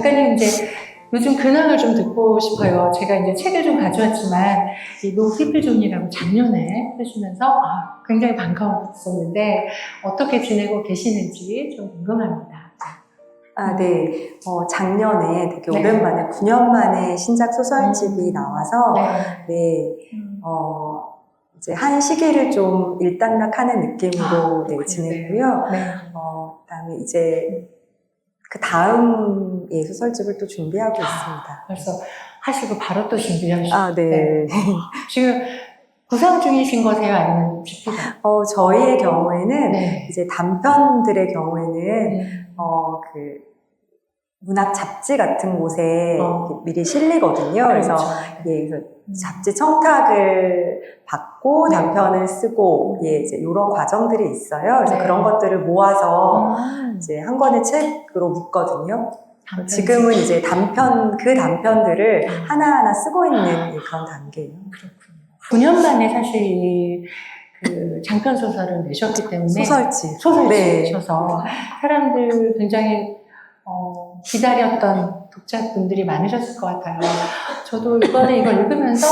작가님 이제 요즘 근황을 좀 듣고 싶어요. 제가 이제 책을 좀 가져왔지만 이 노피플존이라고 작년에 해주면서 굉장히 반가웠었는데 어떻게 지내고 계시는지 좀 궁금합니다. 네. 작년에 되게 네. 오랜만에 9년 만에 신작 소설집이 나와서 네. 이제 한 시기를 좀 일단락하는 느낌으로 지냈고요. 그다음에 이제 그 다음 소설집을 또 준비하고 있습니다. 벌써 하시고 바로 또 준비하시고. 네. 지금 구상 중이신 거세요? 아니면 집필? 저희의 경우에는 네. 이제 단편들의 경우에는 그 문학 잡지 같은 곳에 미리 실리거든요. 그래서 그래서 잡지 청탁을 받고 단편을 쓰고 이제 이런 과정들이 있어요. 그래서 그런 것들을 모아서 이제 한 권의 책으로 묶거든요. 지금은 이제 그 단편들을 하나하나 쓰고 있는 그런 단계예요. 그렇군요. 9년 만에 사실 그 장편 소설을 내셨기 때문에 소설집이셔서 사람들 굉장히 기다렸던 독자분들이 많으셨을 것 같아요. 저도 이번에 이걸 읽으면서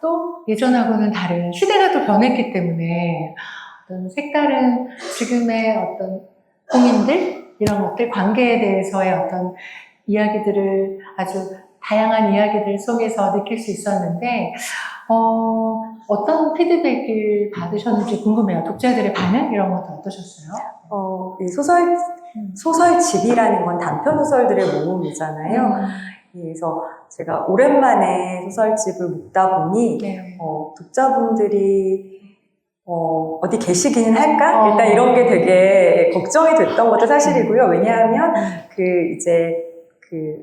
또 예전하고는 다른 시대가 또 변했기 때문에 어떤 색다른 지금의 어떤 고민들 이런 것들 관계에 대해서의 어떤 이야기들을 아주 다양한 이야기들 속에서 느낄 수 있었는데 어떤 피드백을 받으셨는지 궁금해요. 독자들의 반응 이런 것도 어떠셨어요? 이 소설집이라는 건 단편 소설들의 모음이잖아요. 그래서 제가 오랜만에 소설집을 묶다 보니 독자분들이 어디 계시기는 할까? 일단 이런 게 되게 걱정이 됐던 것도 사실이고요. 왜냐하면 이제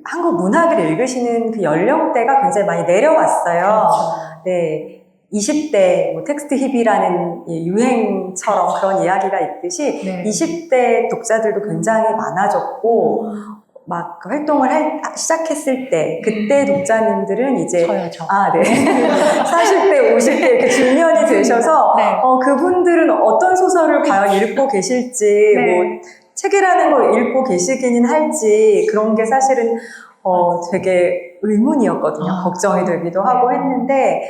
한국 문학을 읽으시는 그 연령대가 굉장히 많이 내려왔어요. 그렇죠. 네. 20대 텍스트 힙이라는 유행처럼 그런 이야기가 있듯이 20대 독자들도 굉장히 많아졌고 막 활동을 시작했을 때 그때 독자님들은 이제 저. 40대, 50대 이렇게 중년이 되셔서 그분들은 어떤 소설을 과연 읽고 계실지 책이라는 걸 읽고 계시기는 할지 그런 게 사실은 되게 의문이었거든요. 걱정이 되기도 하고 했는데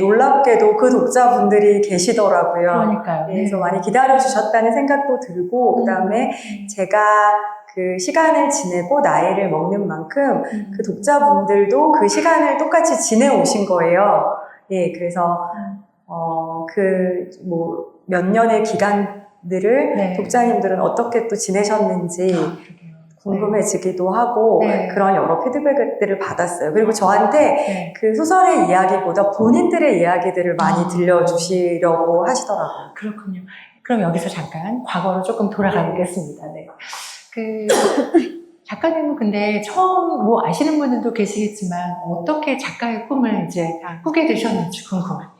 놀랍게도 그 독자분들이 계시더라고요. 그러니까요. 그래서 많이 기다려주셨다는 생각도 들고 그다음에 제가 그 시간을 지내고 나이를 먹는 만큼 그 독자분들도 그 시간을 똑같이 지내오신 거예요. 그래서 몇 년의 기간들을 독자님들은 어떻게 또 지내셨는지 궁금해지기도 하고 그런 여러 피드백들을 받았어요. 그리고 저한테 그 소설의 이야기보다 본인들의 이야기들을 많이 들려주시려고 하시더라고요. 그렇군요. 그럼 여기서 잠깐 과거로 조금 돌아가 보겠습니다. 작가님은 근데 처음 아시는 분들도 계시겠지만 어떻게 작가의 꿈을 이제 꾸게 되셨는지 궁금합니다.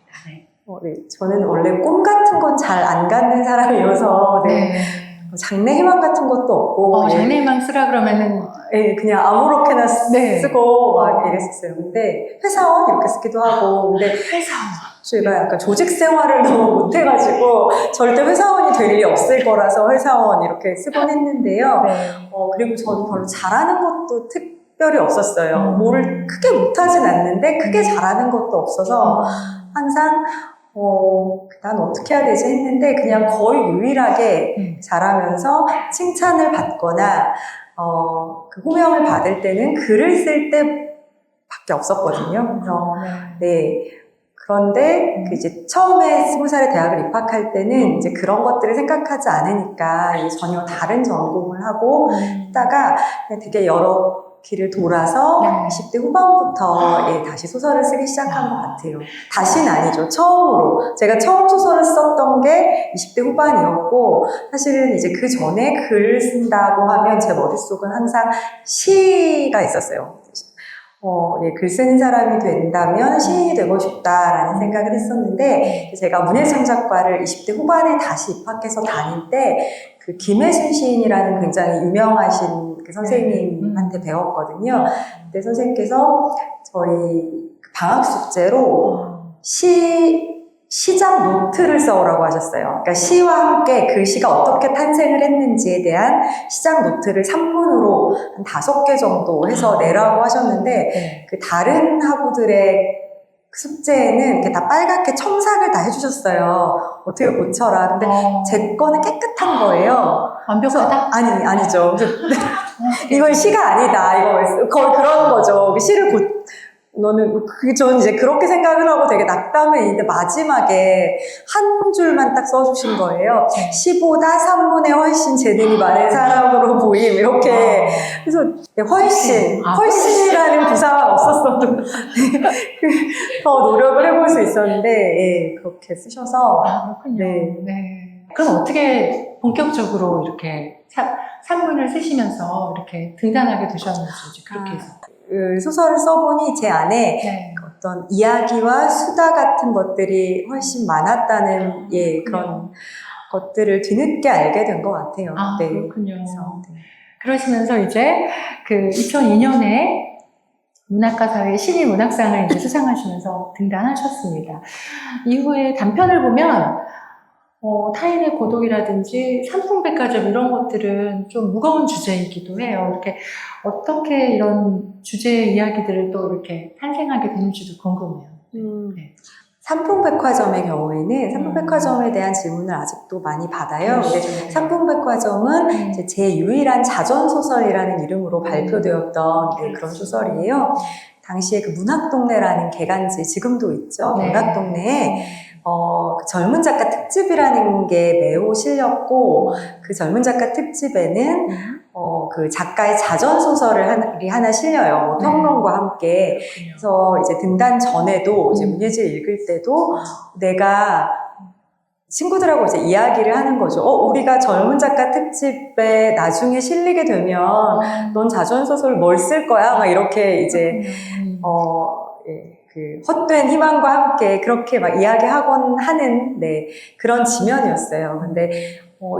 저는 원래 꿈 같은 건 잘 안 갖는 사람이어서 장래 희망 같은 것도 없고 장래 희망 쓰라 그러면은 그냥 아무렇게나 쓰고 막 이랬었어요. 근데 회사원 이렇게 쓰기도 하고 근데 제가 약간 조직 생활을 너무 못해가지고 절대 회사원이 될 일이 없을 거라서 회사원 이렇게 쓰곤 했는데요. 그리고 저는 별로 잘하는 것도 특별히 없었어요. 뭐를 크게 못하진 않는데 크게 잘하는 것도 없어서 항상 난 어떻게 해야 되지 했는데 그냥 거의 유일하게 잘하면서 칭찬을 받거나 그 호명을 받을 때는 글을 쓸 때밖에 없었거든요. 그래서 그런데 이제 처음에 20살에 대학을 입학할 때는 이제 그런 것들을 생각하지 않으니까 전혀 다른 전공을 하고 있다가 되게 여러 길을 돌아서 20대 후반부터 다시 소설을 쓰기 시작한 것 같아요. 다시는 아니죠. 처음으로. 제가 처음 소설을 썼던 게 20대 후반이었고 사실은 이제 그 전에 글을 쓴다고 하면 제 머릿속은 항상 시가 있었어요. 글 쓰는 사람이 된다면 시인이 되고 싶다라는 생각을 했었는데 제가 문예창작과를 20대 후반에 다시 입학해서 다닐 때 그 김혜순 시인이라는 굉장히 유명하신 그 선생님한테 배웠거든요. 근데 선생님께서 저희 방학 숙제로 시 시작 노트를 써오라고 하셨어요. 그러니까 시와 함께 그 시가 어떻게 탄생을 했는지에 대한 시작 노트를 산문으로 한 5개 정도 해서 내라고 하셨는데, 네. 그 다른 학우들의 숙제에는 이렇게 다 빨갛게 첨삭을 다 해주셨어요. 어떻게 고쳐라. 근데 제 거는 깨끗한 거예요. 완벽하다? 아니죠. 그래서 이건 시가 아니다. 이거 거의 그런 거죠. 시를 저는 이제 그렇게 생각을 하고 되게 낙담해 있는데 마지막에 한 줄만 딱 써주신 거예요. 시보다 산문에 훨씬 재능이 많은 사람으로 보임. 이렇게. 그래서 훨씬이라는 부사가 없었어도 더 노력을 해볼 수 있었는데, 예, 그렇게 쓰셔서. 그렇군요. 네. 네. 그럼 어떻게 본격적으로 이렇게 산문을 쓰시면서 이렇게 등단하게 되셨는지 그렇게 해서. 그 소설을 써보니 제 안에 네. 어떤 이야기와 수다 같은 것들이 훨씬 많았다는 그런 것들을 뒤늦게 알게 된 것 같아요. 네. 그렇군요. 그래서, 네. 그러시면서 이제 그 2002년에 문학과 사회 신인 문학상을 이제 수상하시면서 등단하셨습니다. 이후에 단편을 보면 타인의 고독이라든지 산풍백화점 이런 것들은 좀 무거운 주제이기도 해요. 이렇게 어떻게 이런 주제의 이야기들을 또 이렇게 탄생하게 되는지도 궁금해요. 네. 삼풍백화점의 경우에는 삼풍백화점에 대한 질문을 아직도 많이 받아요. 근데 삼풍백화점은 이제 제 유일한 자전소설이라는 이름으로 발표되었던 그런 소설이에요. 당시에 그 문학동네라는 개간지 지금도 있죠. 네. 문학동네에 젊은 작가 특집이라는 게 매우 실렸고, 그 젊은 작가 특집에는 그 작가의 자전소설이 하나 실려요. 뭐 평론과 함께. 그래서 이제 등단 전에도 이제 문예지를 읽을 때도 내가 친구들하고 이제 이야기를 하는 거죠. 우리가 젊은 작가 특집에 나중에 실리게 되면 넌 자전소설 뭘 쓸 거야? 막 이렇게 이제 그 헛된 희망과 함께 그렇게 막 이야기하곤 하는 그런 지면이었어요. 근데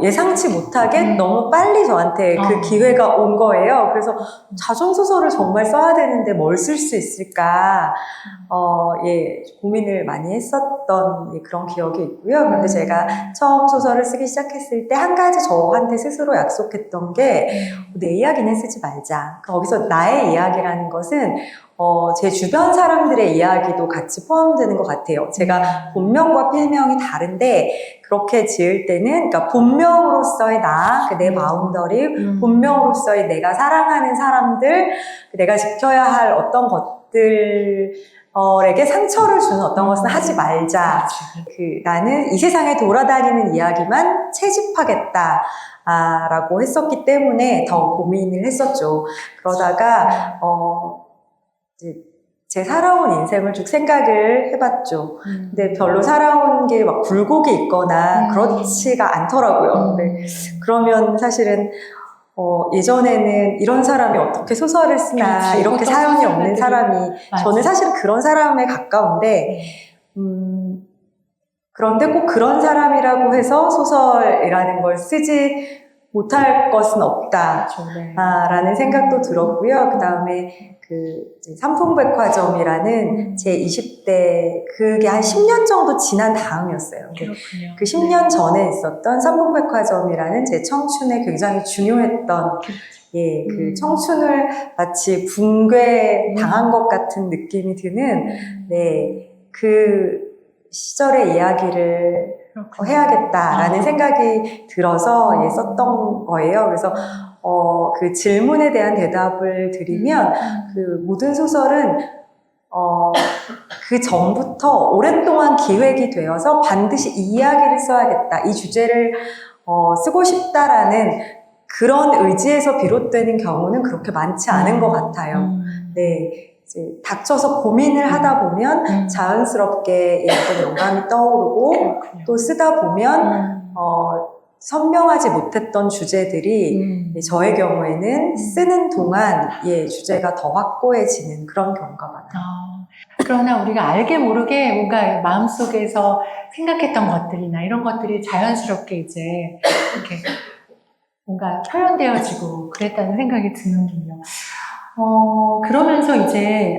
예상치 못하게 너무 빨리 저한테 그 기회가 온 거예요. 그래서 자전소설을 정말 써야 되는데 뭘 쓸 수 있을까 고민을 많이 했었던 그런 기억이 있고요. 그런데 제가 처음 소설을 쓰기 시작했을 때 한 가지 저한테 스스로 약속했던 게 내 이야기는 쓰지 말자. 거기서 나의 이야기라는 것은 제 주변 사람들의 이야기도 같이 포함되는 것 같아요. 제가 본명과 필명이 다른데 그렇게 지을 때는 그러니까 본명으로서의 내 마음더리, 본명으로서의 내가 사랑하는 사람들, 내가 지켜야 할 어떤 것들에게 상처를 주는 어떤 것은 하지 말자. 나는 이 세상에 돌아다니는 이야기만 채집하겠다. 라고 했었기 때문에 더 고민을 했었죠. 그러다가 이제 제 살아온 인생을 쭉 생각을 해봤죠. 근데 별로 살아온 게 막 굴곡이 있거나 그렇지가 않더라고요. 근데 그러면 사실은 예전에는 이런 사람이 어떻게 소설을 쓰나, 그렇지, 이렇게 사연이 없는 사람이, 맞아. 저는 사실 그런 사람에 가까운데, 그런데 꼭 그런 사람이라고 해서 소설이라는 걸 쓰지 못할 것은 없다라는 생각도 들었고요. 그 다음에 삼풍백화점이라는 제 20대, 그게 한 10년 정도 지난 다음이었어요. 그렇군요. 그 10년 전에 있었던 삼풍백화점이라는 제 청춘에 굉장히 중요했던, 그 청춘을 마치 붕괴 당한 것 같은 느낌이 드는, 그 시절의 이야기를 해야겠다라는 생각이 들어서 썼던 거예요. 그래서 그 질문에 대한 대답을 드리면 그 모든 소설은 그 전부터 오랫동안 기획이 되어서 반드시 이 이야기를 써야겠다, 이 주제를 쓰고 싶다라는 그런 의지에서 비롯되는 경우는 그렇게 많지 않은 것 같아요. 이제 닥쳐서 고민을 하다 보면 자연스럽게 어떤 영감이 떠오르고 또 쓰다 보면 선명하지 못했던 주제들이 저의 경우에는 쓰는 동안 주제가 더 확고해지는 그런 경우가 많아요. 그러나 우리가 알게 모르게 뭔가 마음속에서 생각했던 것들이나 이런 것들이 자연스럽게 이제 이렇게 뭔가 표현되어지고 그랬다는 생각이 드는군요. 그러면서 이제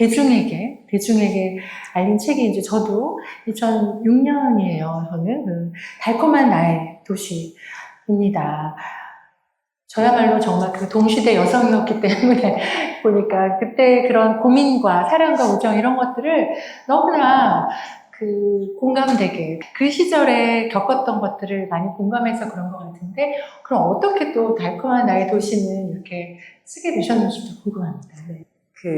대중에게 알린 책이 이제 저도 2006년이에요. 저는 그 달콤한 나의 도시입니다. 저야말로 정말 그 동시대 여성이었기 때문에 보니까 그때 그런 고민과 사랑과 우정 이런 것들을 너무나 그 공감되게 그 시절에 겪었던 것들을 많이 공감해서 그런 것 같은데 그럼 어떻게 또 달콤한 나의 도시는 이렇게 쓰게 되셨는지도 궁금합니다. 네. 그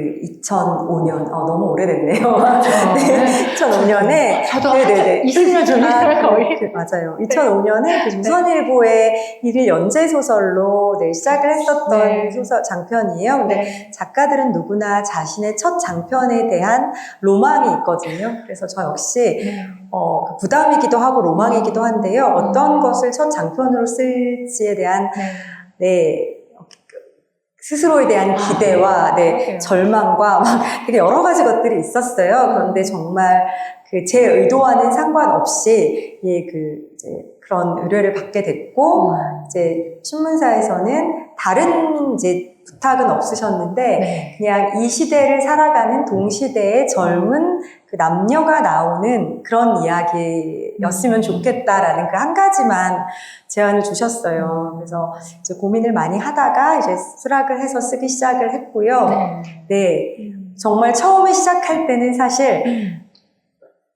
2005년, 너무 오래됐네요. 그렇죠. 네, 2005년에 저도 네네네. 20년 전이니까 거의. 맞아요. 2005년에 그 조선일보의 일일 연재 소설로 시작을 했었던 네. 소설 장편이에요. 근데 네. 작가들은 누구나 자신의 첫 장편에 대한 로망이 있거든요. 그래서 저 역시 네. 그 부담이기도 하고 로망이기도 한데요. 어떤 것을 첫 장편으로 쓸지에 대한 스스로에 대한 기대와 그러게요. 절망과 막 되게 여러 가지 것들이 있었어요. 그런데 정말 그 제 의도와는 상관없이 이제 그런 의뢰를 받게 됐고 이제 신문사에서는 다른 이제 부탁은 없으셨는데 네. 그냥 이 시대를 살아가는 동시대의 젊은 그 남녀가 나오는 그런 이야기였으면 좋겠다라는 그 한 가지만 제안을 주셨어요. 그래서 이제 고민을 많이 하다가 이제 수락을 해서 쓰기 시작을 했고요. 네. 정말 처음에 시작할 때는 사실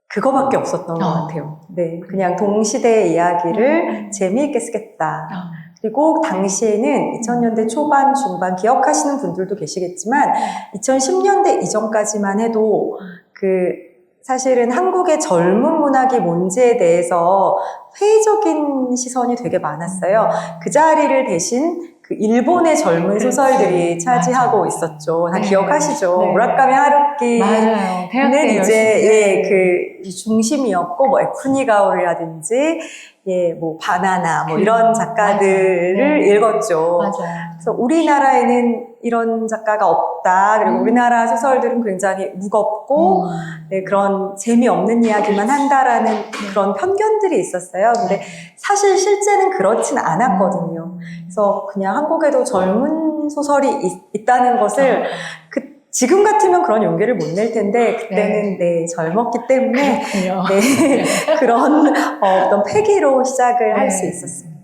그거밖에 없었던 것 같아요. 네. 그냥 동시대의 이야기를 재미있게 쓰겠다. 그리고 당시에는 2000년대 초반, 중반 기억하시는 분들도 계시겠지만 2010년대 이전까지만 해도 사실은 한국의 젊은 문학이 뭔지에 대해서 회의적인 시선이 되게 많았어요. 그 자리를 대신 그 일본의 젊은 소설들이 차지하고 있었죠. 다 기억하시죠? 네. 무라카미 맞아요. 대학 때 하루키는 열심히. 그 중심이었고, 에쿠니 가오리라든지, 바나나, 이런 작가들을 네. 읽었죠. 맞아요. 그래서 우리나라에는 이런 작가가 없다. 그리고 우리나라 소설들은 굉장히 무겁고, 그런 재미없는 이야기만 한다라는 그런 편견들이 있었어요. 근데 사실 실제는 그렇진 않았거든요. 그래서 그냥 한국에도 젊은 소설이 있다는 것을 지금 같으면 그런 용기를 못 낼 텐데 그때는 젊었기 때문에 그런 어떤 패기로 시작을 할 수 있었습니다.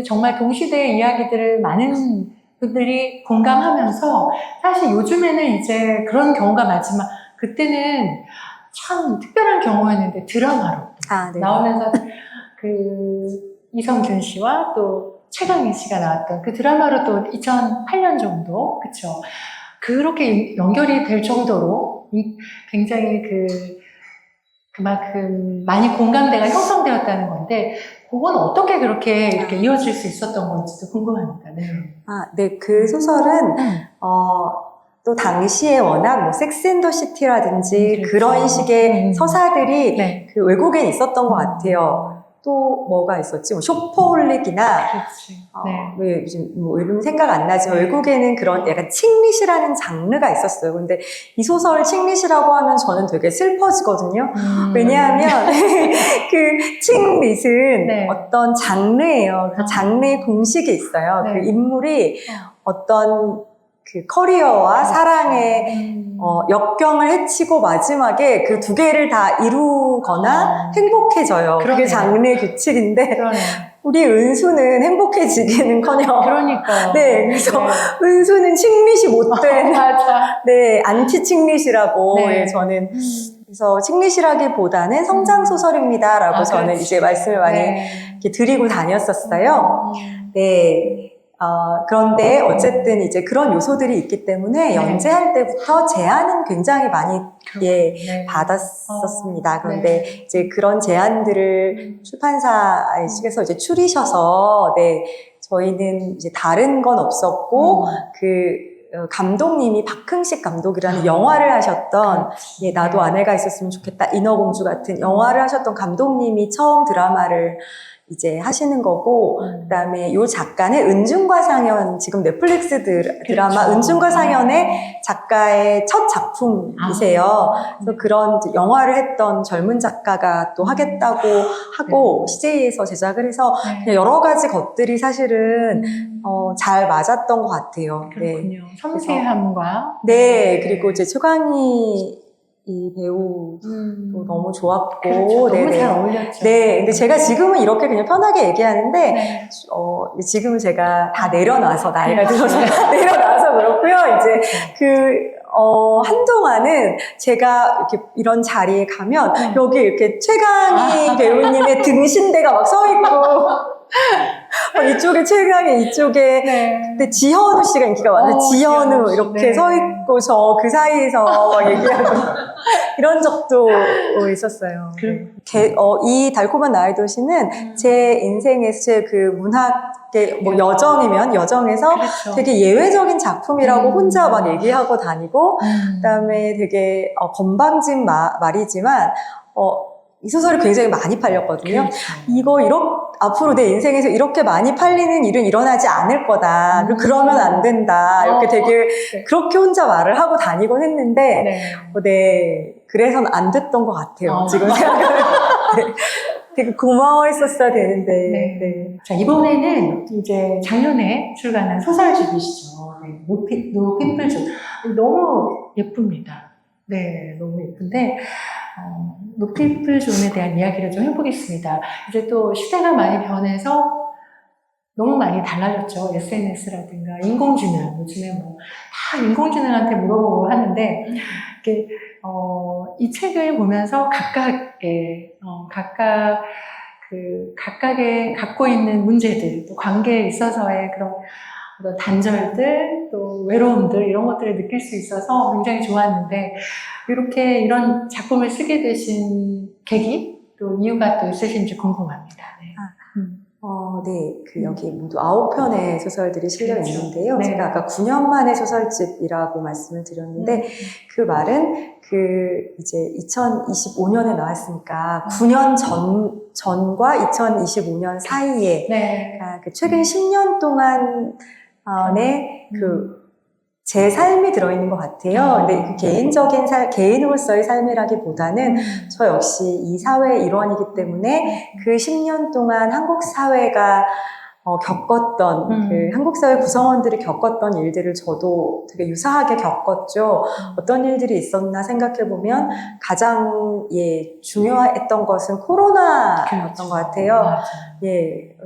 정말 동시대의 이야기들을 많은 분들이 공감하면서 사실 요즘에는 이제 그런 경우가 많지만 그때는 참 특별한 경우였는데 드라마로 나오면서 이성균 씨와 또 최강희 씨가 나왔던 그 드라마로 또 2008년 정도 그쵸 그렇게 연결이 될 정도로 굉장히 그만큼 많이 공감대가 형성되었다는 건데 그건 어떻게 그렇게 이렇게 이어질 수 있었던 건지도 궁금합니다. 네. 그 소설은 또 당시에 워낙 섹스 앤 더 시티라든지 그런 식의 서사들이 그 외국에 있었던 것 같아요. 또 뭐가 있었지? 쇼퍼홀릭이나 요즘 이름 생각 안 나지만 외국에는 그런 약간 칭릿이라는 장르가 있었어요. 근데 이 소설 칭릿이라고 하면 저는 되게 슬퍼지거든요. 왜냐하면 그 칭릿은 어떤 장르예요. 그 장르의 공식이 있어요. 그 인물이 어떤 그 커리어와 사랑의 역경을 헤치고 마지막에 그 두 개를 다 이루거나 행복해져요. 그게 장르의 규칙인데 우리 은수는 행복해지기는커녕 그래서 은수는 칭릿이 못된 안티 칭릿이라고 저는 그래서 칭릿이라기보다는 성장 소설입니다라고 저는 이제 말씀을 많이 이렇게 드리고 다녔었어요. 그런데 어쨌든 이제 그런 요소들이 있기 때문에 연재할 때부터 제안은 굉장히 많이 받았었습니다. 그런데 이제 그런 제안들을 출판사 측에서 이제 추리셔서 저희는 이제 다른 건 없었고 감독님이 박흥식 감독이라는 영화를 하셨던 나도 아내가 있었으면 좋겠다 인어공주 같은 영화를 하셨던 감독님이 처음 드라마를 이제 하시는 거고, 그다음에 요 작가는 은중과 상현, 지금 넷플릭스 드라마 그렇죠. 은중과 상현의 작가의 첫 작품이세요. 그래서 그런 이제 영화를 했던 젊은 작가가 또 하겠다고 하고 CJ에서 제작을 해서 그냥 여러 가지 것들이 사실은 잘 맞았던 것 같아요. 그렇군요. 섬세함과 네, 그리고 이제 최광희 이 배우도 너무 좋았고, 그렇죠. 너무 네네. 잘 어울렸죠. 네, 근데 제가 지금은 이렇게 그냥 편하게 얘기하는데, 네. 지금은 제가 다 내려놔서, 나이가 그렇죠. 들어서 내려놔서 그렇고요. 이제 한동안은 제가 이렇게 이런 자리에 가면, 여기 이렇게 최강희 배우님의 등신대가 막 서 있고, 이쪽에 최강희, 이쪽에 그때 지현우 씨가 인기가 많아요. 지현우 이렇게 서 있고 저 그 사이에서 막 얘기하고 이런 적도 있었어요. 이 달콤한 나의 도시는 제 인생에서 제 그 문학의 뭐 여정에서 그렇죠. 되게 예외적인 작품이라고 혼자 막 얘기하고 다니고 그다음에 되게 건방진 말이지만 이 소설이 굉장히 많이 팔렸거든요. 그렇죠. 앞으로 내 인생에서 이렇게 많이 팔리는 일은 일어나지 않을 거다. 그러면 안 된다. 이렇게 되게 그렇게 혼자 말을 하고 다니곤 했는데, 그래서는 안 됐던 것 같아요. 지금 생각하면. 되게 고마워했었어야 되는데. 자, 이번에는 이제 작년에 출간한 소설집이시죠. 노피플존. 너무 예쁩니다. 네, 너무 예쁜데, 노피플존에 대한 이야기를 좀 해보겠습니다. 이제 또 시대가 많이 변해서 너무 많이 달라졌죠. SNS라든가 인공지능. 요즘에 뭐 다 인공지능한테 물어보고 하는데, 이렇게 이 책을 보면서 각각의 갖고 있는 문제들, 또 관계에 있어서의 그런 어떤 단절들, 또 외로움들, 이런 것들을 느낄 수 있어서 굉장히 좋았는데, 이런 작품을 쓰게 되신 계기, 또 이유가 또 있으신지 궁금합니다. 여기 모두 9편의 소설들이 실려 있는데요. 제가 아까 9년 만의 소설집이라고 말씀을 드렸는데, 그 말은 이제 2025년에 나왔으니까 9년 전과 2025년 사이에, 최근 10년 동안의 제 삶이 들어있는 것 같아요. 근데 개인으로서의 삶이라기보다는 저 역시 이 사회의 일원이기 때문에 그 10년 동안 한국 사회가 겪었던, 한국 사회 구성원들이 겪었던 일들을 저도 되게 유사하게 겪었죠. 어떤 일들이 있었나 생각해보면 가장, 중요했던 것은 코로나였던 것 같아요.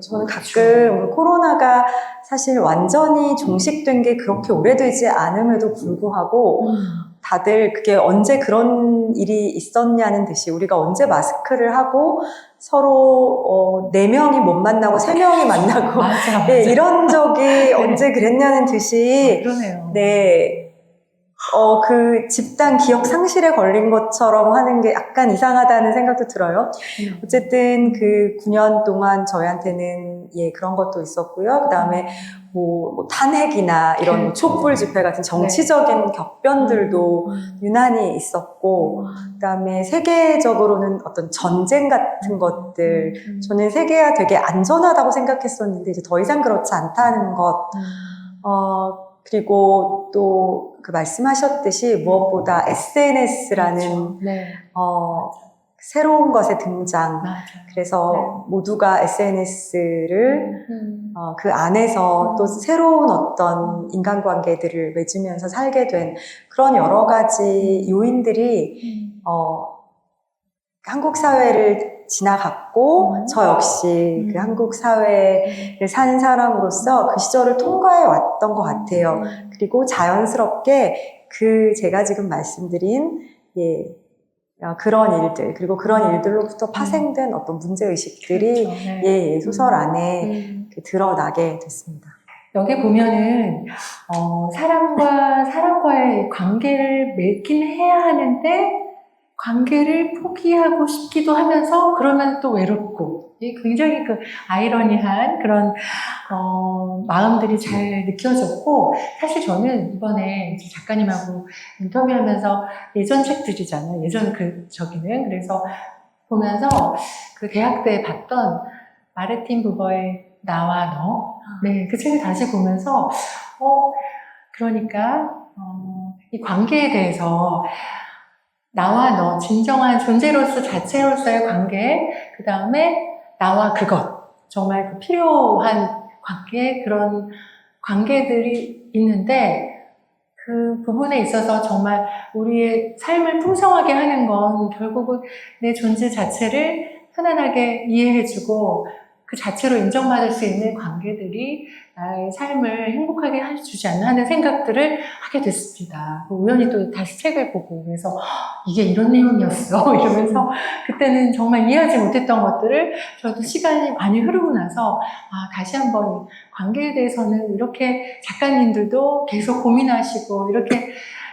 저는 가끔 코로나가 사실 완전히 종식된 게 그렇게 오래되지 않음에도 불구하고 다들 그게 언제 그런 일이 있었냐는 듯이 우리가 언제 마스크를 하고 서로 4명이 못 만나고 3명이 만나고 맞아. 이런 적이 언제 그랬냐는 듯이 그러네요. 그 집단 기억 상실에 걸린 것처럼 하는 게 약간 이상하다는 생각도 들어요. 어쨌든 그 9년 동안 저희한테는 그런 것도 있었고요. 그 다음에 뭐 탄핵이나 이런 촛불 집회 같은 정치적인 격변들도 유난히 있었고, 그 다음에 세계적으로는 어떤 전쟁 같은 것들, 저는 세계가 되게 안전하다고 생각했었는데 이제 더 이상 그렇지 않다는 것, 그리고 또 그 말씀하셨듯이 무엇보다 SNS라는 새로운 것의 등장. 그래서 모두가 SNS를 그 안에서 또 새로운 어떤 인간관계들을 맺으면서 살게 된 그런 여러 가지 요인들이 한국 사회를 지나갔고 저 역시 그 한국 사회를 사는 사람으로서 그 시절을 통과해 왔던 것 같아요. 그리고 자연스럽게 제가 지금 말씀드린 그런 일들, 그리고 그런 일들로부터 파생된 어떤 문제의식들이 소설 안에 드러나게 됐습니다. 여기 보면은 사람과의 관계를 맺긴 해야 하는데 관계를 포기하고 싶기도 하면서 그러면 또 외롭고 굉장히 그 아이러니한 그런 마음들이 잘 느껴졌고, 사실 저는 이번에 이제 작가님하고 인터뷰하면서 예전 책들이잖아요. 예전 저기는 그래서 보면서 그 대학 때 봤던 마르틴 부버의 나와 너. 네, 그 책을 다시 보면서, 그러니까, 이 관계에 대해서 나와 너, 진정한 존재로서 자체로서의 관계, 그 다음에 나와 그것, 정말 그 필요한 관계, 그런 관계들이 있는데, 그 부분에 있어서 정말 우리의 삶을 풍성하게 하는 건 결국은 내 존재 자체를 편안하게 이해해주고 그 자체로 인정받을 수 있는 관계들이 나의 삶을 행복하게 해주지 않나 하는 생각들을 하게 됐습니다. 우연히 또 다시 책을 보고 그래서 이게 이런 내용이었어 이러면서 그때는 정말 이해하지 못했던 것들을 저도 시간이 많이 흐르고 나서 다시 한번 관계에 대해서는 이렇게 작가님들도 계속 고민하시고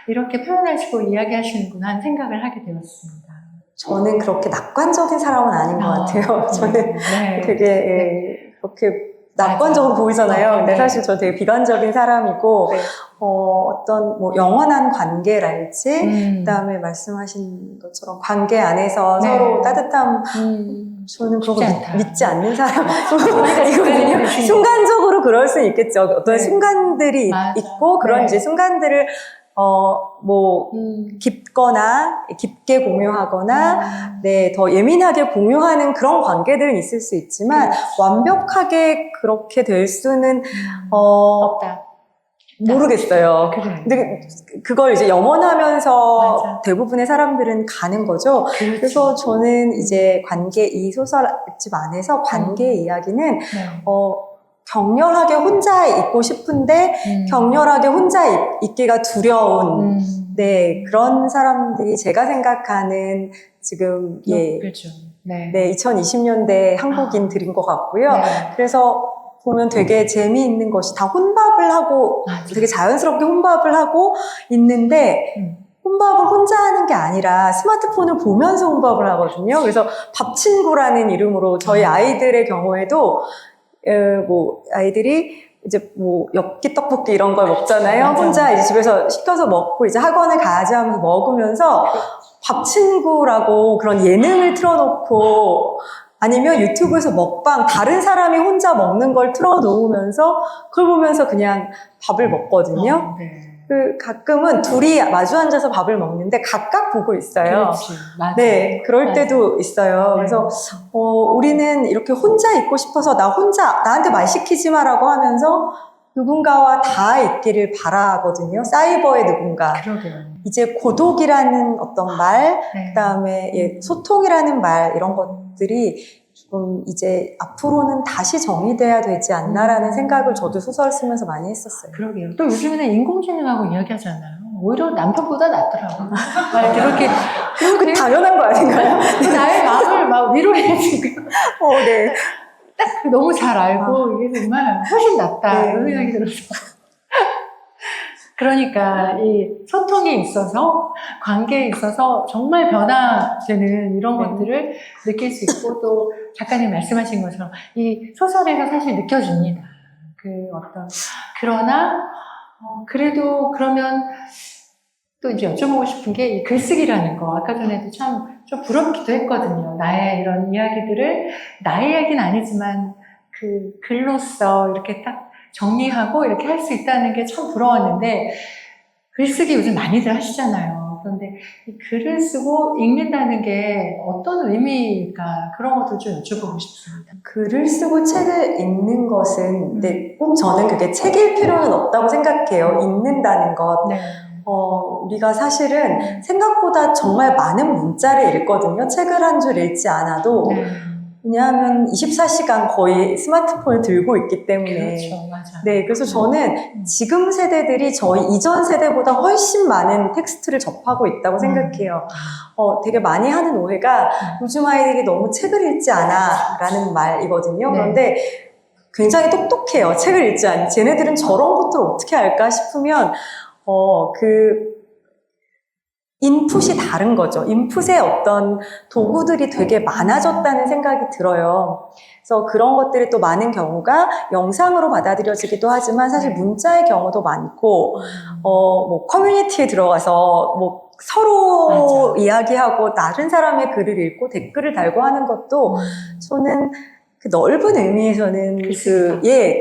이렇게 표현하시고 이야기하시는구나 하는 생각을 하게 되었습니다. 저는 그렇게 낙관적인 사람은 아닌 것 같아요. 저는 되게 그렇게 낙관적으로 보이잖아요. 근데 사실 저 되게 비관적인 사람이고, 어떤 뭐 영원한 관계랄지, 그다음에 말씀하신 것처럼 관계 안에서 서로 따뜻함, 저는 그런 거 믿지 않는 사람이거든요. 순간적으로 그럴 수 있겠죠. 어떤 순간들이 있고, 그런 이제 순간들을 깊거나, 깊게 공유하거나, 더 예민하게 공유하는 그런 관계들은 있을 수 있지만, 완벽하게 그렇게 될 수는, 없다. 모르겠어요. 그래. 근데 그걸 이제 염원하면서 맞아. 대부분의 사람들은 가는 거죠. 그렇죠. 그래서 저는 이제 이 소설집 안에서 관계 이야기는, 격렬하게 혼자 있고 싶은데 격렬하게 혼자 있기가 두려운 그런 사람들이 제가 생각하는 지금 그렇죠. 2020년대 한국인들인 것 같고요. 그래서 보면 되게 재미있는 것이 다 혼밥을 하고 되게 자연스럽게 혼밥을 하고 있는데 혼밥을 혼자 하는 게 아니라 스마트폰을 보면서 혼밥을 하거든요. 그래서 밥친구라는 이름으로 저희 아이들의 경우에도 아이들이 이제 엽기 떡볶이 이런 걸 먹잖아요. 맞아. 혼자 이제 집에서 시켜서 먹고 이제 학원을 가야지 하면서 먹으면서 밥 친구라고 그런 예능을 틀어놓고 아니면 유튜브에서 먹방 다른 사람이 혼자 먹는 걸 틀어놓으면서 그걸 보면서 그냥 밥을 먹거든요. 가끔은 둘이 마주 앉아서 밥을 먹는데 각각 보고 있어요. 그렇지, 맞아. 그럴 때도 있어요. 그래서 우리는 이렇게 혼자 있고 싶어서 나한테 말 시키지 마라고 하면서 누군가와 다 있기를 바라거든요. 사이버의 누군가. 그러게요. 이제 고독이라는 어떤 말, 그다음에 소통이라는 말 이런 것들이 조금 이제 앞으로는 다시 정의돼야 되지 않나라는 생각을 저도 소설 쓰면서 많이 했었어요. 그러게요. 또 요즘에는 인공지능하고 이야기하잖아요. 오히려 남편보다 낫더라고요. 그렇게 당연한 거 아닌가요? 나의 마음을 막 위로해 주고. 네. 딱 너무 잘 알고 이게 정말 훨씬 낫다 이런 생각이 들어서. 그러니까 이 소통에 있어서 관계에 있어서 정말 변화되는 이런 것들을 느낄 수 있고 또 작가님 말씀하신 것처럼 이 소설에서 사실 느껴집니다. 그러나 그래도 그러면 또 이제 여쭤보고 싶은 게 이 글쓰기라는 거 아까 전에도 참 좀 부럽기도 했거든요. 나의 이런 이야기들을 나의 이야기는 아니지만 그 글로써 이렇게 딱 정리하고 이렇게 할 수 있다는 게 참 부러웠는데 글쓰기 요즘 많이들 하시잖아요. 그런데 이 글을 쓰고 읽는다는 게 어떤 의미일까 그런 것들 좀 여쭤보고 싶습니다. 글을 쓰고 책을 읽는 것은 꼭 저는 그게 책일 필요는 없다고 생각해요. 읽는다는 것. 우리가 사실은 생각보다 정말 많은 문자를 읽거든요. 책을 한 줄 읽지 않아도. 왜냐하면 24시간 거의 스마트폰을 들고 있기 때문에. 그렇죠, 맞아. 그래서 저는 지금 세대들이 저희 이전 세대보다 훨씬 많은 텍스트를 접하고 있다고 생각해요. 되게 많이 하는 오해가 요즘 아이들이 너무 책을 읽지 않아 라는 말이거든요. 그런데 굉장히 똑똑해요. 책을 읽지 않니. 쟤네들은 저런 것들을 어떻게 알까 싶으면 인풋이 다른 거죠. 인풋의 어떤 도구들이 되게 많아졌다는 생각이 들어요. 그래서 그런 것들이 또 많은 경우가 영상으로 받아들여지기도 하지만 사실 문자의 경우도 많고, 커뮤니티에 들어가서 서로 이야기하고 다른 사람의 글을 읽고 댓글을 달고 하는 것도 저는 그 넓은 의미에서는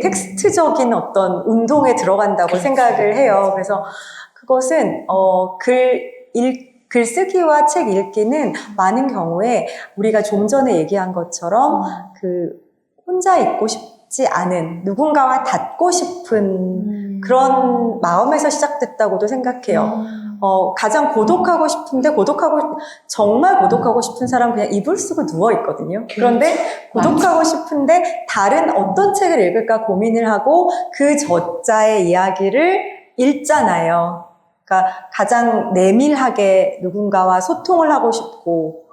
텍스트적인 어떤 운동에 들어간다고 그렇죠. 생각을 해요. 그래서 그것은, 글쓰기와 책 읽기는 많은 경우에 우리가 좀 전에 얘기한 것처럼 혼자 있고 싶지 않은 누군가와 닿고 싶은 그런 마음에서 시작됐다고도 생각해요. 가장 고독하고 싶은데 정말 고독하고 싶은 사람은 그냥 이불 쓰고 누워있거든요. 그런데 고독하고 싶은데 다른 어떤 책을 읽을까 고민을 하고 그 저자의 이야기를 읽잖아요. 그러니까 가장 내밀하게 누군가와 소통을 하고 싶고,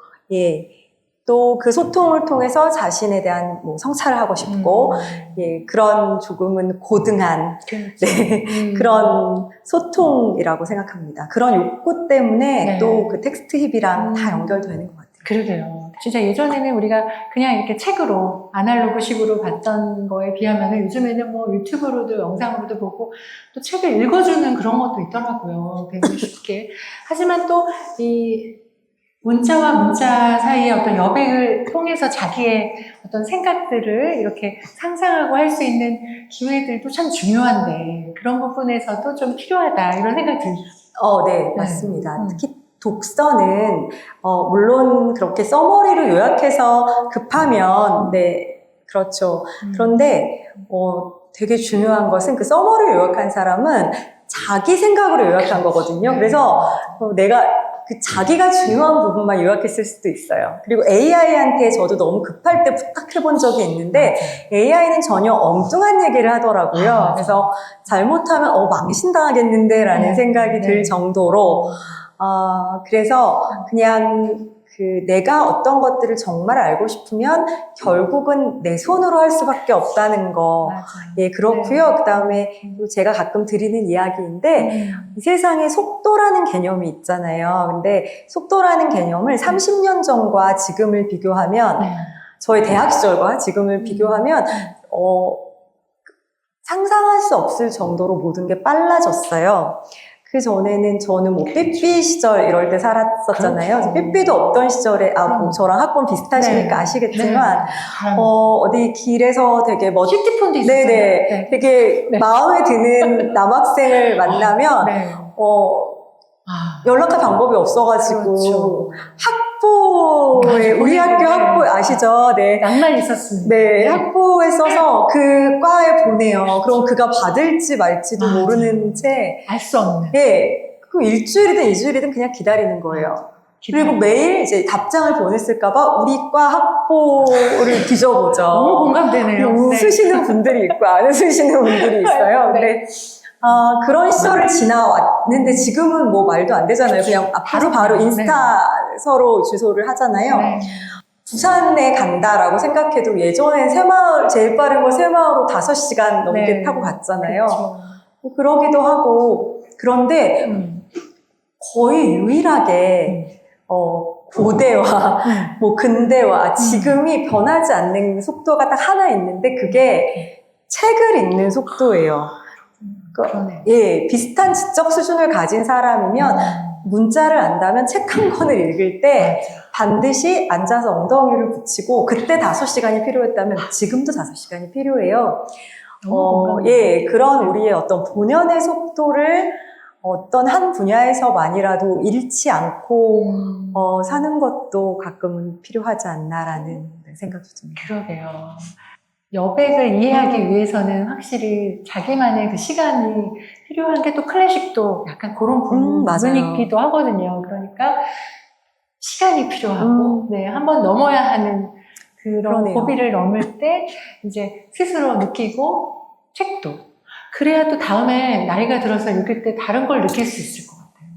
또 그 소통을 통해서 자신에 대한 성찰을 하고 싶고, 그런 조금은 고등한, 그런 소통이라고 생각합니다. 그런 욕구 때문에 또 그 텍스트 힙이랑 다 연결되는 것 같아요. 그러게요. 진짜 예전에는 우리가 그냥 이렇게 책으로 아날로그식으로 봤던 거에 비하면 요즘에는 뭐 유튜브로도 영상으로도 보고 또 책을 읽어주는 그런 것도 있더라고요. 되게 쉽게. 하지만 또 이 문자와 문자 사이의 어떤 여백을 통해서 자기의 어떤 생각들을 이렇게 상상하고 할 수 있는 기회들도 참 중요한데 그런 부분에서도 좀 필요하다 이런 생각이 들죠. 네, 맞습니다. 특히 독서는 물론 그렇게 서머리로 요약해서 급하면 그렇죠. 그런데 되게 중요한 것은 그 서머리로 요약한 사람은 자기 생각으로 요약한 거거든요. 그래서 내가 그 자기가 중요한 부분만 요약했을 수도 있어요. 그리고 AI한테 저도 너무 급할 때 부탁해 본 적이 있는데 AI는 전혀 엉뚱한 얘기를 하더라고요. 그래서 잘못하면 망신당하겠는데 라는 생각이 들 정도로 그래서 그냥 내가 어떤 것들을 정말 알고 싶으면 결국은 내 손으로 할 수밖에 없다는 거. 그렇고요. 그 다음에 제가 가끔 드리는 이야기인데 이 세상에 속도라는 개념이 있잖아요. 근데 속도라는 개념을 30년 전과 지금을 비교하면 저희 대학 시절과 지금을 비교하면 상상할 수 없을 정도로 모든 게 빨라졌어요. 그 전에는 저는 삐삐 시절 이럴 때 살았었잖아요. 삐삐도 없던 시절에, 저랑 학번 비슷하시니까 아시겠지만, 어디 길에서 되게 시티폰도 있었잖아요. 되게 마음에 드는 남학생을 만나면, 연락할 방법이 없어가지고, 학부에, 우리 학교 학부 아시죠? 낭만 있었습니다. 학부에 써서 그 과에 보내요. 그럼 그가 받을지 말지도 모르는 채. 알 수 없는. 그 일주일이든 2주일이든 그냥 기다리는 거예요. 그리고 매일 이제 답장을 보냈을까봐 우리 과 학부를 뒤져보죠. 너무 공감되네요. 웃으시는 분들이 있고 안 웃으시는 분들이 있어요. 근데 그런 시절을 지나왔는데 지금은 뭐 말도 안 되잖아요. 그냥 바로 인스타 서로 주소를 하잖아요. 부산에 간다라고 생각해도 예전엔 새마을, 제일 빠른 거 새마을로 5시간 넘게 타고 갔잖아요. 그러기도 하고, 그런데 거의 유일하게 고대와 뭐 근대와 지금이 변하지 않는 속도가 딱 하나 있는데 그게 책을 읽는 속도예요. 비슷한 지적 수준을 가진 사람이면 문자를 안다면 책 한 권을 읽을 때 반드시 앉아서 엉덩이를 붙이고 그때 5시간이 필요했다면 지금도 5시간이 필요해요. 그런 우리의 어떤 본연의 속도를 어떤 한 분야에서만이라도 잃지 않고 사는 것도 가끔은 필요하지 않나라는 생각도 듭니다. 그러게요. 여백을 이해하기 위해서는 확실히 자기만의 그 시간이 필요한 게 또 클래식도 약간 그런 부분이기도 하거든요. 그러니까 시간이 필요하고, 한번 넘어야 하는 그런 고비를 넘을 때 이제 스스로 느끼고 책도. 그래야 또 다음에 나이가 들어서 읽을 때 다른 걸 느낄 수 있을 것 같아요.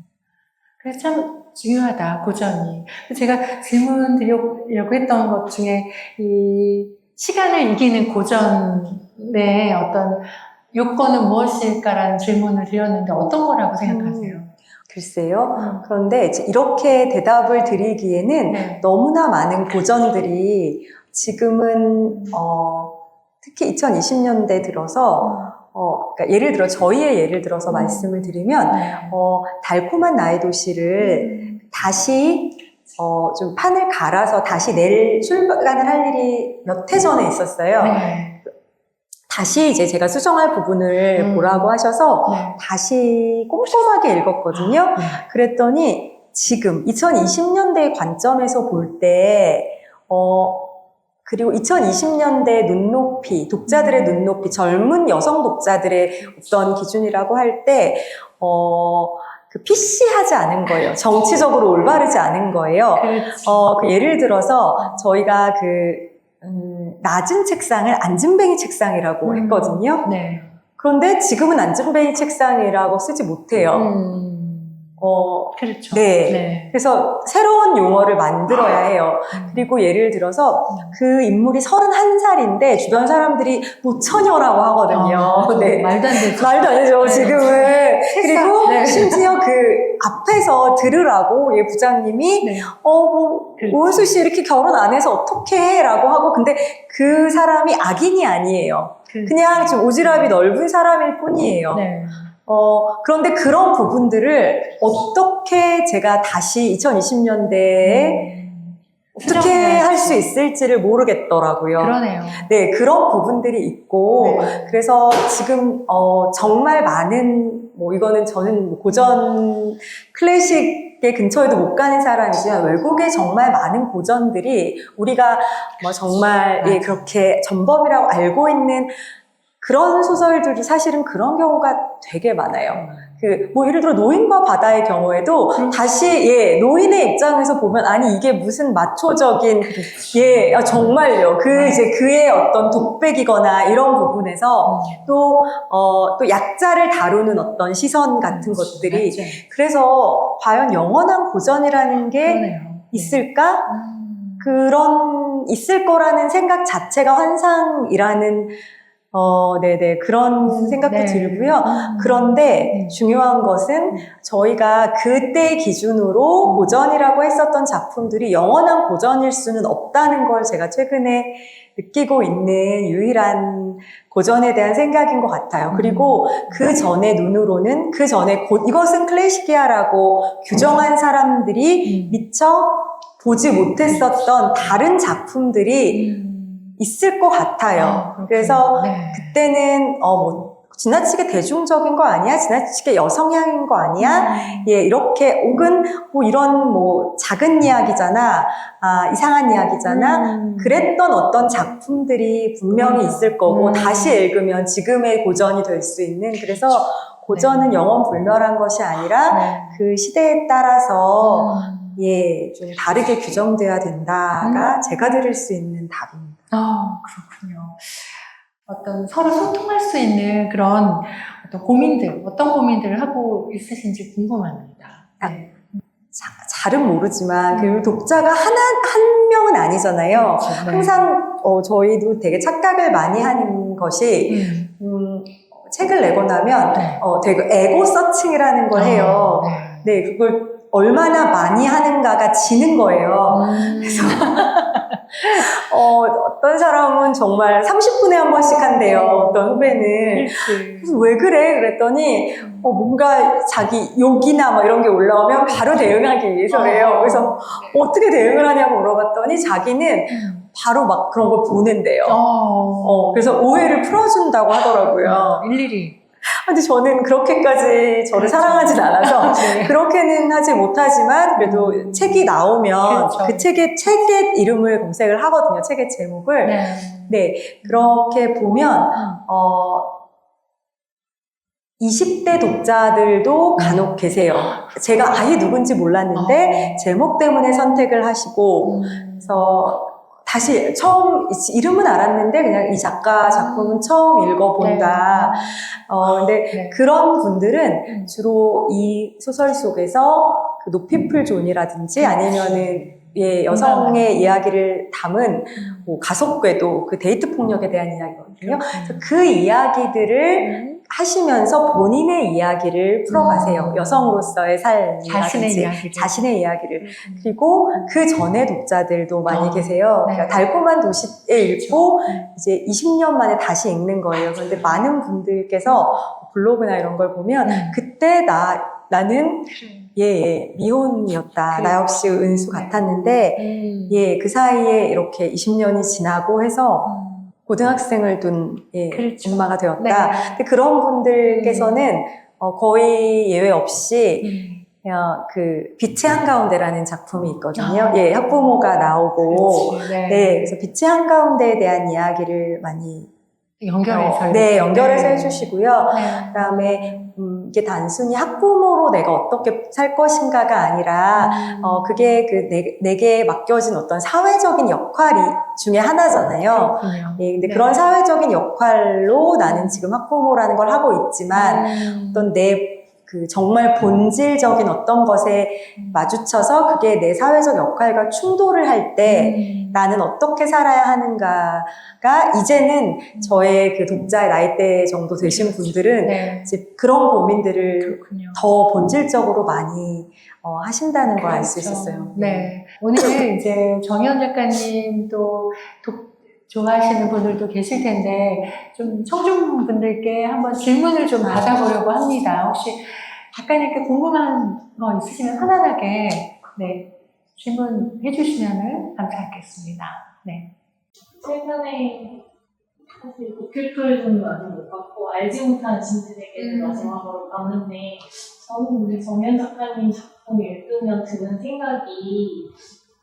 그래서 참 중요하다, 고전이. 제가 질문 드리려고 했던 것 중에 이 시간을 이기는 고전의 어떤 요건은 무엇일까라는 질문을 드렸는데 어떤 거라고 생각하세요? 글쎄요. 그런데 이렇게 대답을 드리기에는 너무나 많은 고전들이 지금은 특히 2020년대 들어서 그러니까 예를 들어 저희의 예를 들어서 말씀을 드리면 달콤한 나의 도시를 다시 좀 판을 갈아서 다시 출간을 할 일이 몇 해 전에 있었어요. 네. 다시 이제 제가 수정할 부분을 보라고 하셔서 네. 다시 꼼꼼하게 읽었거든요. 네. 그랬더니 지금 2020년대의 관점에서 볼 때, 그리고 2020년대 눈높이, 독자들의 눈높이, 젊은 여성 독자들의 어떤 기준이라고 할 때, 그 PC하지 않은 거예요. 정치적으로 올바르지 않은 거예요. 그렇죠. 예를 들어서 저희가 낮은 책상을 앉은뱅이 책상이라고 했거든요. 네. 그런데 지금은 앉은뱅이 책상이라고 쓰지 못해요. 그렇죠. 네. 네. 그래서 새로운 용어를 만들어야 해요. 그리고 예를 들어서 그 인물이 31살인데 주변 사람들이 노처녀라고 하거든요. 네. 말도 안 되죠. 말도 안 되죠, 네. 지금은. 그리고 네. 심지어 그 앞에서 들으라고 예 부장님이 네. 그렇죠. 오은수 씨 이렇게 결혼 안 해서 어떻게 해? 라고 하고 근데 그 사람이 악인이 아니에요. 그냥 좀 오지랖이 넓은 사람일 뿐이에요. 네. 그런데 그런 부분들을 어떻게 제가 다시 2020년대에 어떻게 할 수 있을지를 모르겠더라고요. 그러네요. 네, 그런 부분들이 있고, 네. 그래서 지금, 정말 많은, 이거는 저는 고전 클래식의 근처에도 못 가는 사람이지만, 외국에 정말 많은 고전들이 우리가 정말, 예, 그렇게 전범이라고 알고 있는 그런 소설들이 사실은 그런 경우가 되게 많아요. 예를 들어 노인과 바다의 경우에도 다시, 예, 노인의 입장에서 보면, 아니, 이게 무슨 마초적인, 예, 정말요. 이제 그의 어떤 독백이거나 이런 부분에서 또 약자를 다루는 어떤 시선 같은 것들이. 맞죠. 그래서 과연 영원한 고전이라는 게 그러네요. 있을까? 있을 거라는 생각 자체가 환상이라는 네네. 그런 생각도 들고요. 그런데 중요한 것은 저희가 그때 기준으로 고전이라고 했었던 작품들이 영원한 고전일 수는 없다는 걸 제가 최근에 느끼고 있는 유일한 고전에 대한 생각인 것 같아요. 그리고 그 전의 눈으로는 그 전에 이것은 클래식이야라고 규정한 사람들이 미처 보지 못했었던 다른 작품들이 있을 것 같아요. 그래서 네. 그때는 지나치게 대중적인 거 아니야? 지나치게 여성향인 거 아니야? 예, 이렇게 혹은 이런 작은 이야기잖아, 이상한 이야기잖아. 그랬던 어떤 작품들이 분명히 있을 거고 다시 읽으면 지금의 고전이 될 수 있는. 그래서 고전은 영원 불멸한 것이 아니라 그 시대에 따라서 예, 좀 다르게 규정돼야 된다가 제가 드릴 수 있는 답입니다. 그렇군요. 어떤 서로 소통할 수 있는 그런 어떤 어떤 고민들을 하고 있으신지 궁금합니다. 네. 잘은 모르지만, 그리고 독자가 한 명은 아니잖아요. 그렇죠. 네. 항상, 저희도 되게 착각을 많이 하는 것이, 책을 내고 나면, 되게 에고 서칭이라는 걸 해요. 네, 그걸 얼마나 많이 하는가가 지는 거예요. 그래서 어떤 사람은 정말 30분에 한 번씩 한대요. 어떤 후배는. 그래서 왜 그래? 그랬더니 뭔가 자기 욕이나 이런 게 올라오면 바로 대응하기 위해서래요. 그래서 어떻게 대응을 하냐고 물어봤더니 자기는 바로 그런 걸 보낸대요. 그래서 오해를 풀어준다고 하더라고요. 일일이. 근데 저는 그렇게까지 저를 사랑하진 않아서 그렇게는 하지 못하지만 그래도 책이 나오면 그 책의 이름을 검색을 하거든요. 책의 제목을. 네, 그렇게 보면 20대 독자들도 간혹 계세요. 제가 아예 누군지 몰랐는데 제목 때문에 선택을 하시고 그래서 다시 이름은 알았는데 그냥 이 작가 작품은 처음 읽어본다. 근데 그런 분들은 주로 이 소설 속에서 그 노피플 존이라든지 아니면은 예, 여성의 이야기를 담은 가속궤도, 그 데이트 폭력에 대한 이야기거든요. 그래서 그 이야기들을 하시면서 본인의 이야기를 풀어가세요. 여성으로서의 삶이라든지 자신의 이야기를. 그리고 그 전에 독자들도 많이 계세요. 그러니까 달콤한 도시에 읽고 이제 20년 만에 다시 읽는 거예요. 그런데 많은 분들께서 블로그나 이런 걸 보면 그때 나는 예, 미혼이었다. 그- 나 역시 은수 네. 같았는데, 예, 그 사이에 이렇게 20년이 지나고 해서 고등학생을 둔 그렇죠. 엄마가 되었다. 네. 근데 그런 분들께서는 거의 예외 없이 그 빛의 한가운데라는 작품이 있거든요. 아. 예, 학부모가 나오고 그렇지, 네. 네, 그래서 빛의 한가운데에 대한 이야기를 많이 연결해서 네, 이렇게. 연결해서 네. 해주시고요. 네. 그다음에 이게 단순히 학부모로 내가 어떻게 살 것인가가 아니라 그게 내게 맡겨진 어떤 사회적인 역할이 중에 하나잖아요. 그렇군요. 예, 근데 네. 그런 사회적인 역할로 나는 지금 학부모라는 걸 하고 있지만 어떤 그 정말 본질적인 어떤 것에 마주쳐서 그게 내 사회적 역할과 충돌을 할 때 나는 어떻게 살아야 하는가가 이제는 저의 그 독자의 나이대 정도 되신 분들은 네. 이제 그런 고민들을 그렇군요. 더 본질적으로 많이 하신다는 걸 알 수 그렇죠. 있었어요. 네. 오늘 이제 정희연 작가님도 좋아하시는 분들도 계실 텐데, 좀 청중분들께 한번 질문을 좀 받아보려고 합니다. 혹시 작가님께 궁금한 거 있으시면 편안하게, 네, 질문해 주시면 감사하겠습니다. 네. 최근에 사실 도쿄토이전도 아직 못 봤고 알지 못하는 신들에게도 마지막으로 봤는데 저는 근데 정현 작가님 작품 읽으면 드는 생각이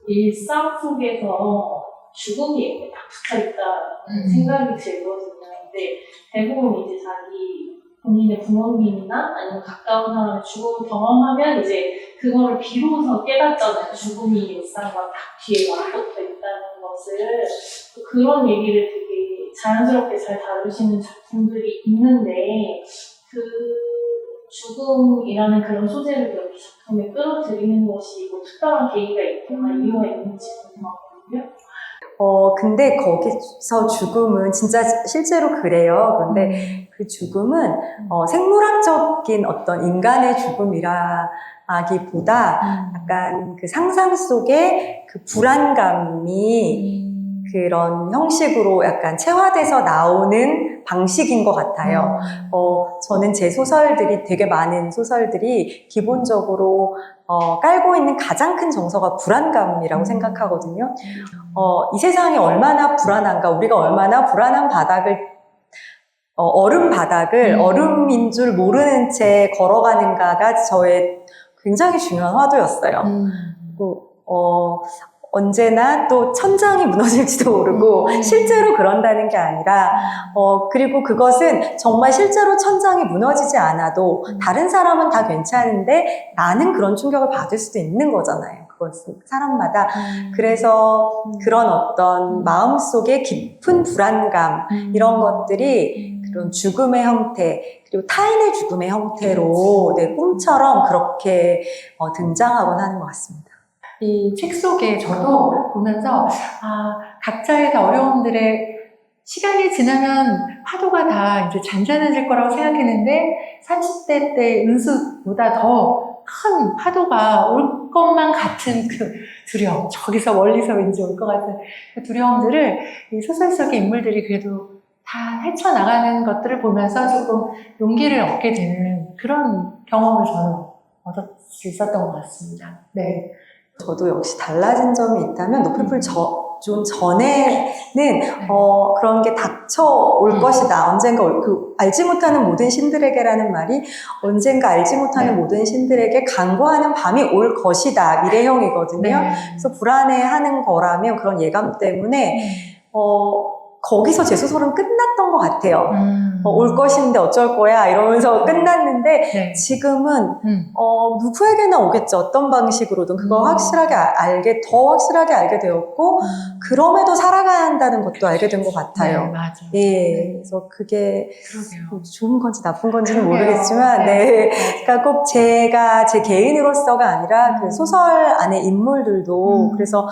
일상 속에서 죽음이 이렇게 딱 붙어있다는 생각이 들거든요. 근데 대부분 이제 자기 본인의 부모님이나 아니면 가까운 사람의 죽음을 경험하면 이제 그거를 비로소 깨닫잖아요. 죽음이 일상과 딱 뒤에 맞붙어 있다는 것을. 그런 얘기를 되게 자연스럽게 잘 다루시는 작품들이 있는데 그 죽음이라는 그런 소재를 이렇게 작품에 끌어들이는 것이 뭐 특별한 계기가 있거나 이유가 있는지 궁금하거든요. 근데 거기서 죽음은 진짜 실제로 그래요. 그런데 그 죽음은 생물학적인 어떤 인간의 죽음이라기보다 약간 그 상상 속에 그 불안감이 그런 형식으로 약간 체화돼서 나오는 방식인 것 같아요. 저는 제 소설들이 되게 많은 소설들이 기본적으로 깔고 있는 가장 큰 정서가 불안감이라고 생각하거든요. 이 세상이 얼마나 불안한가, 우리가 얼마나 불안한 바닥을 얼음 바닥을 얼음인 줄 모르는 채 걸어가는가가 저의 굉장히 중요한 화두였어요. 그리고 언제나 또 천장이 무너질지도 모르고 실제로 그런다는 게 아니라 그리고 그것은 정말 실제로 천장이 무너지지 않아도 다른 사람은 다 괜찮은데 나는 그런 충격을 받을 수도 있는 거잖아요. 그것은 사람마다. 그래서 그런 어떤 마음속에 깊은 불안감 이런 것들이 그런 죽음의 형태 그리고 타인의 죽음의 형태로 내 꿈처럼 그렇게 등장하곤 하는 것 같습니다. 이 책 속에 저도 보면서 각자의 다 어려움들의 시간이 지나면 파도가 다 이제 잔잔해질 거라고 생각했는데 30대 때 은수보다 더 큰 파도가 올 것만 같은 그 두려움, 저기서 멀리서 왠지 올 것 같은 그 두려움들을 이 소설 속의 인물들이 그래도 다 헤쳐나가는 것들을 보면서 조금 용기를 얻게 되는 그런 경험을 저는 얻을 수 있었던 것 같습니다. 네. 저도 역시 달라진 점이 있다면 노플풀 좀 전에는 그런 게 닥쳐올 것이다. 언젠가 알지 못하는 모든 신들에게라는 말이 언젠가 알지 못하는 모든 신들에게 간구하는 밤이 올 것이다. 미래형이거든요. 네. 그래서 불안해하는 거라면 그런 예감 때문에 거기서 제 소설은 끝났던 것 같아요. 올 것인데 어쩔 거야 이러면서 끝났는데 네. 지금은 누구에게나 오겠죠. 어떤 방식으로든 그거 더 확실하게 알게 되었고 그럼에도 살아가야 한다는 것도 알게 된 것 같아요. 네, 맞아. 예, 그래서 그게 그러게요. 좋은 건지 나쁜 건지는 그러게요. 모르겠지만, 네. 그러니까 꼭 제가 제 개인으로서가 아니라 그 소설 안에 인물들도 그래서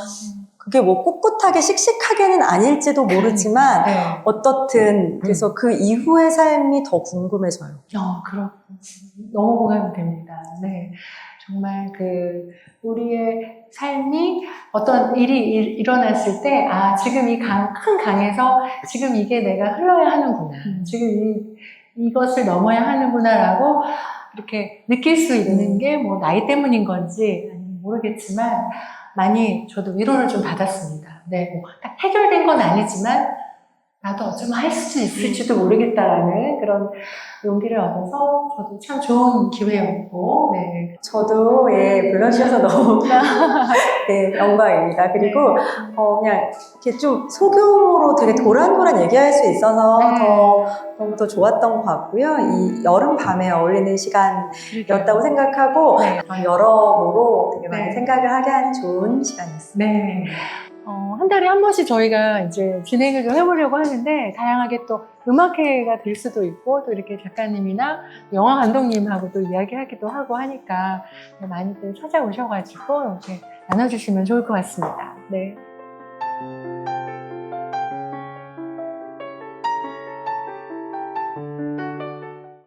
그게 뭐 꿋꿋하게 씩씩하게는 아닐지도 모르지만 네. 어떻든 그래서 그 이후의 삶이 더 궁금해져요. 너무 공감이 됩니다. 네. 정말 우리의 삶이 어떤 일이 일어났을 때, 지금 이 큰 강에서 지금 이게 내가 흘러야 하는구나. 지금 이것을 넘어야 하는구나라고 이렇게 느낄 수 있는 게 뭐 나이 때문인 건지 아니면 모르겠지만 많이 저도 위로를 좀 받았습니다. 네, 뭐 딱 해결된 건 아니지만 나도 어쩌면 할 수 있을지도 모르겠다라는 그런 용기를 얻어서 저도 참 좋은 기회였고, 네. 저도 불러주셔서 너무 영광입니다. 그리고 그냥 이렇게 좀 소규모로 되게 도란도란 얘기할 수 있어서 너무 더 좋았던 것 같고요. 이 여름 밤에 어울리는 시간이었다고 생각하고 네. 여러모로 되게 많이 네. 생각을 하게 하는 좋은 시간이었습니다. 네. 한 달에 한 번씩 저희가 이제 진행을 좀 해보려고 하는데, 다양하게 또 음악회가 될 수도 있고, 또 이렇게 작가님이나 영화 감독님하고 또 이야기하기도 하고 하니까 많이들 찾아오셔가지고 이렇게 나눠주시면 좋을 것 같습니다. 네.